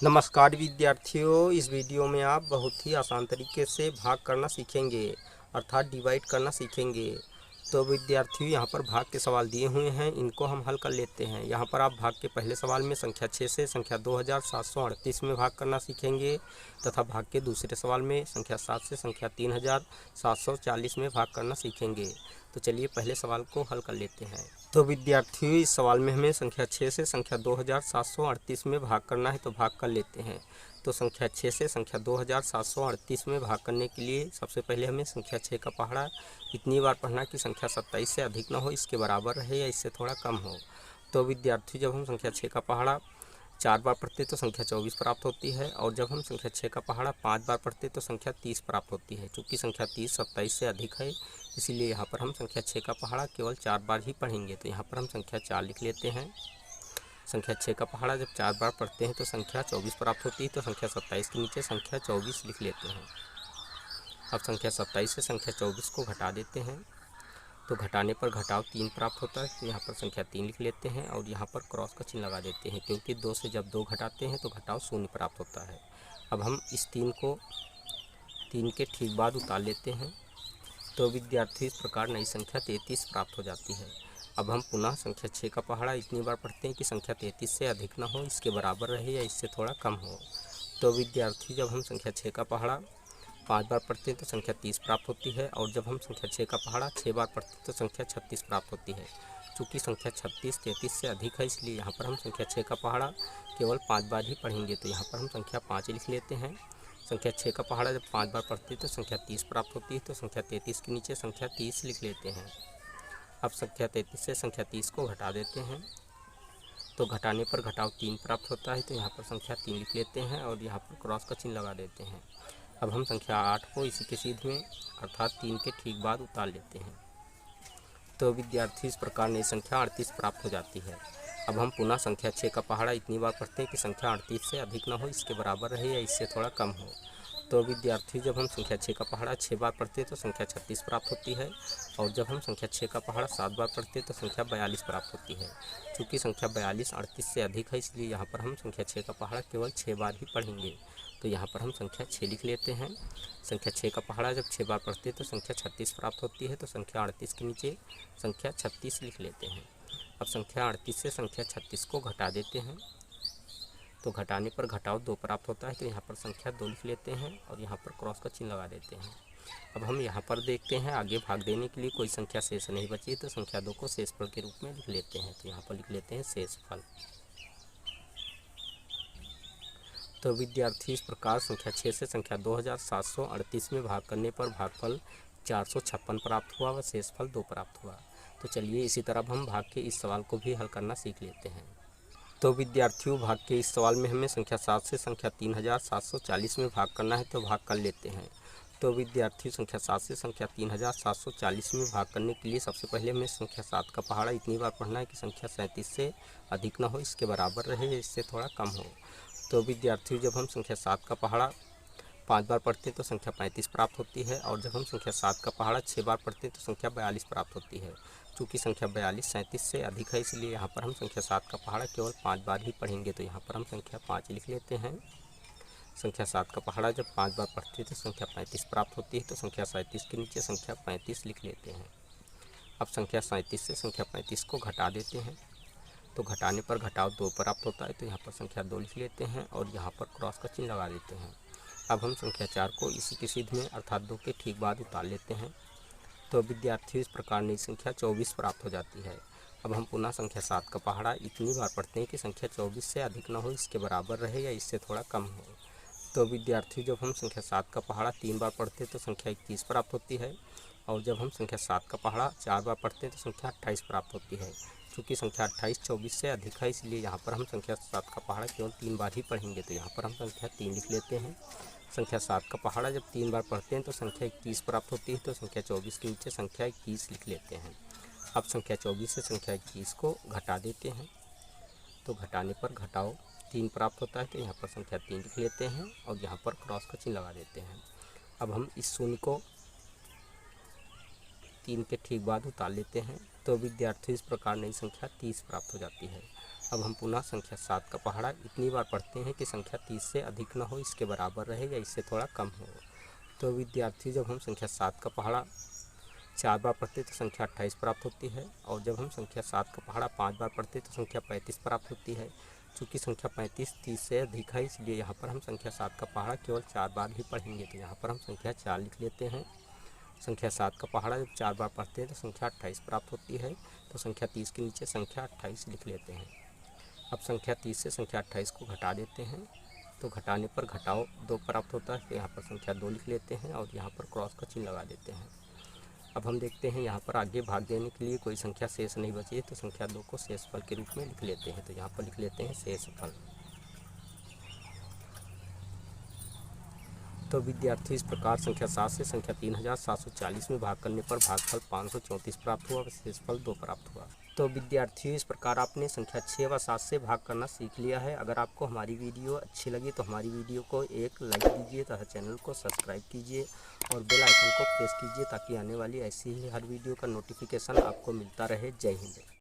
नमस्कार विद्यार्थियों, इस वीडियो में आप बहुत ही आसान तरीके से भाग करना सीखेंगे, अर्थात डिवाइड करना सीखेंगे। तो विद्यार्थियों, यहाँ पर भाग के सवाल दिए हुए हैं, इनको हम हल कर लेते हैं। यहाँ पर आप भाग के पहले सवाल में संख्या 6 से संख्या 2738 में भाग करना सीखेंगे तथा भाग के दूसरे सवाल में संख्या 7 से संख्या 3740 में भाग करना सीखेंगे। तो चलिए पहले सवाल को हल कर लेते हैं। तो विद्यार्थियों, इस सवाल में हमें संख्या 6 से संख्या 2738 में भाग करना है, तो भाग कर लेते हैं। तो संख्या 6 से संख्या 2738 में भाग करने के लिए सबसे पहले हमें संख्या 6 का पहाड़ा इतनी बार पढ़ना कि संख्या 27 से अधिक ना हो, इसके बराबर रहे या इससे थोड़ा कम हो। तो विद्यार्थी, जब हम संख्या 6 का पहाड़ा 4 बार पढ़ते तो संख्या 24 प्राप्त होती है, और जब हम संख्या 6 का पहाड़ा 5 बार पढ़ते तो संख्या 30 प्राप्त होती है। चूँकि संख्या 30 27 से अधिक है, इसीलिए यहाँ पर हम संख्या 6 का पहाड़ा केवल 4 बार ही पढ़ेंगे। तो यहाँ पर हम संख्या 4 लिख लेते हैं। संख्या 6 का पहाड़ा जब 4 बार पढ़ते हैं तो संख्या 24 प्राप्त होती है, तो संख्या 27 के नीचे संख्या 24 लिख लेते हैं। अब संख्या 27 से संख्या 24 को घटा देते हैं, तो घटाने पर घटाव 3 प्राप्त होता है, तो यहाँ पर संख्या 3 लिख लेते हैं और यहाँ पर क्रॉस का चिन्ह लगा देते हैं, क्योंकि 2 से जब 2 घटाते हैं तो घटाव 0 प्राप्त होता है। अब हम इस 3 को 3 के ठीक बाद उतार लेते हैं। तो विद्यार्थी, इस प्रकार नई संख्या 33 प्राप्त हो जाती है। अब हम पुनः संख्या 6 का पहाड़ा इतनी बार पढ़ते हैं कि संख्या 33 से अधिक ना हो, इसके बराबर रहे या इससे थोड़ा कम हो। तो विद्यार्थी, जब हम संख्या 6 का पहाड़ा 5 बार पढ़ते हैं तो संख्या 30 प्राप्त होती है, और जब हम संख्या 6 का पहाड़ा 6 बार पढ़ते हैं तो संख्या 36 प्राप्त होती है। चूँकि संख्या 36 33 से अधिक है, इसलिए यहाँ पर हम संख्या 6 का पहाड़ा केवल 5 बार ही पढ़ेंगे। तो यहाँ पर हम संख्या 5 लिख लेते हैं। संख्या 6 का पहाड़ा जब 5 बार पढ़ते हैं तो संख्या 30 प्राप्त होती है, तो संख्या 33 के नीचे संख्या 30 लिख लेते हैं। अब संख्या 33 से संख्या 30 को घटा देते हैं, तो घटाने पर घटाव 3 प्राप्त होता है, तो यहाँ पर संख्या 3 लिख लेते हैं और यहाँ पर क्रॉस का चिन्ह लगा देते हैं। अब हम संख्या 8 को इसी के सीधे में अर्थात 3 के ठीक बाद उतार लेते हैं। तो विद्यार्थी, इस प्रकार नई संख्या 38 प्राप्त हो जाती है। अब हम पुनः संख्या 6 का पहाड़ा इतनी बार पढ़ते हैं कि संख्या 38 से अधिक ना हो, इसके बराबर रहे या इससे थोड़ा कम हो। तो विद्यार्थी, जब हम संख्या 6 का पहाड़ा 6 बार पढ़ते हैं तो संख्या 36 प्राप्त होती है, और जब हम संख्या 6 का पहाड़ा 7 बार पढ़ते हैं तो संख्या 42 प्राप्त होती है। चूँकि संख्या 42 38 से अधिक है, इसलिए यहाँ पर हम संख्या 6 का पहाड़ा केवल 6 बार ही पढ़ेंगे। तो यहाँ पर हम संख्या 6 लिख लेते हैं। संख्या 6 का पहाड़ा जब 6 बार पढ़ते हैं तो संख्या 36 प्राप्त होती है, तो संख्या 38 के नीचे संख्या 36 लिख लेते हैं। अब संख्या 38 से संख्या 36 को घटा देते हैं, तो घटाने पर घटाव 2 प्राप्त होता है, तो यहाँ पर संख्या 2 लिख लेते हैं और यहाँ पर क्रॉस का चिन्ह लगा देते हैं। अब हम यहाँ पर देखते हैं, आगे भाग देने के लिए कोई संख्या शेष नहीं बची, तो संख्या 2 को शेषफल के रूप में लिख लेते हैं। तो यहाँ पर लिख लेते हैं शेषफल। तो विद्यार्थी, इस प्रकार संख्या 6 से संख्या 2738 में भाग करने पर भागफल 456 प्राप्त हुआ व शेषफल 2 प्राप्त हुआ। तो चलिए इसी तरह हम भाग के इस सवाल को भी हल करना सीख लेते हैं। तो विद्यार्थियों, भाग के इस सवाल में हमें संख्या 7 से संख्या 3740 में भाग करना है, तो भाग कर लेते हैं। तो विद्यार्थी, संख्या 7 से संख्या 3740 में भाग करने के लिए सबसे पहले हमें संख्या 7 का पहाड़ा इतनी बार पढ़ना है कि संख्या 37 से अधिक ना हो, इसके बराबर रहे या इससे थोड़ा कम हो। तो विद्यार्थियों, जब हम संख्या 7 का पहाड़ा 5 बार पढ़ते हैं तो संख्या 35 प्राप्त होती है, और जब हम संख्या 7 का पहाड़ा 6 बार पढ़ते हैं तो संख्या 42 प्राप्त होती है। चूँकि संख्या 42 37 से अधिक है, इसलिए यहाँ पर हम संख्या 7 का पहाड़ा केवल 5 बार ही पढ़ेंगे। तो यहाँ पर हम संख्या 5 लिख लेते हैं। संख्या 7 का पहाड़ा जब 5 बार पढ़ते हैं तो संख्या 35 प्राप्त होती है, तो संख्या 37 के नीचे संख्या 35 लिख लेते हैं। अब संख्या 37 से संख्या 35 को घटा देते हैं, तो घटाने पर घटाव 2 प्राप्त होता है, तो यहाँ पर संख्या 2 लिख लेते हैं और यहाँ पर क्रॉस का चिन्ह लगा देते हैं। अब हम संख्या 4 को इसी के सीधे में अर्थात 2 के ठीक बाद उतार लेते हैं। तो विद्यार्थी, इस प्रकार नई संख्या 24 प्राप्त हो जाती है। अब हम पुनः संख्या 7 का पहाड़ा इतनी बार पढ़ते हैं कि संख्या 24 से अधिक ना हो, इसके बराबर रहे या इससे थोड़ा कम हो। तो विद्यार्थी, जब हम संख्या 7 का पहाड़ा 3 बार पढ़ते हैं तो संख्या 21 प्राप्त होती है, और जब हम संख्या 7 का पहाड़ा 4 बार पढ़ते हैं तो संख्या 28 प्राप्त होती है। चूँकि संख्या 28 24 से अधिक है, इसलिए यहाँ पर हम संख्या 7 का पहाड़ा केवल 3 बार ही पढ़ेंगे। तो यहाँ पर हम संख्या 3 लिख लेते हैं। संख्या 7 का पहाड़ा जब 3 बार पढ़ते हैं तो संख्या 21 प्राप्त होती है, तो संख्या 24 के नीचे संख्या 21 लिख लेते हैं। अब संख्या 24 से संख्या 21 को घटा देते हैं, तो घटाने पर घटाव 3 प्राप्त होता है, तो यहाँ पर संख्या 3 लिख लेते हैं और यहाँ पर क्रॉस का चिन्ह लगा देते हैं। अब हम इस शून्य को 3 के ठीक बाद उतार लेते हैं, तो विद्यार्थियों इस प्रकार नई संख्या 30 प्राप्त हो जाती है। अब हम पुनः संख्या 7 का पहाड़ा इतनी बार पढ़ते हैं कि संख्या 30 से अधिक न हो, इसके बराबर रहे या इससे थोड़ा कम हो। तो विद्यार्थी जब हम संख्या 7 का पहाड़ा 4 बार पढ़ते तो संख्या 28 प्राप्त होती है, और जब हम संख्या 7 का पहाड़ा 5 बार पढ़ते तो संख्या 35 प्राप्त होती है। चूँकि संख्या 35 30 से अधिक है, इसलिए यहाँ पर हम संख्या 7 का पहाड़ा केवल 4 बार ही पढ़ेंगे। तो यहाँ पर हम संख्या 4 लिख लेते हैं। संख्या 7 का पहाड़ा जब 4 बार पढ़ते हैं तो संख्या 28 प्राप्त होती है, तो संख्या 30 के नीचे संख्या 28 लिख लेते हैं। अब संख्या 30 से संख्या 28 को घटा देते हैं, तो घटाने पर घटाओ 2 प्राप्त होता है, तो यहाँ पर संख्या 2 लिख लेते हैं और यहाँ पर क्रॉस का चिन्ह लगा देते हैं। अब हम देखते हैं यहाँ पर आगे भाग देने के लिए कोई संख्या शेष नहीं बची है, तो संख्या 2 को शेषफल के रूप में लिख लेते हैं। तो यहाँ पर लिख लेते हैं शेषफल। तो विद्यार्थी इस प्रकार संख्या 7 से संख्या 3740 में भाग करने पर भागफल 534 प्राप्त हुआ, शेषफल 2 प्राप्त हुआ। तो विद्यार्थियों इस प्रकार आपने संख्या 6 व 7 से भाग करना सीख लिया है। अगर आपको हमारी वीडियो अच्छी लगी तो हमारी वीडियो को एक लाइक दीजिए तथा चैनल को सब्सक्राइब कीजिए और बेल आइकन को प्रेस कीजिए ताकि आने वाली ऐसी ही हर वीडियो का नोटिफिकेशन आपको मिलता रहे। जय हिंद।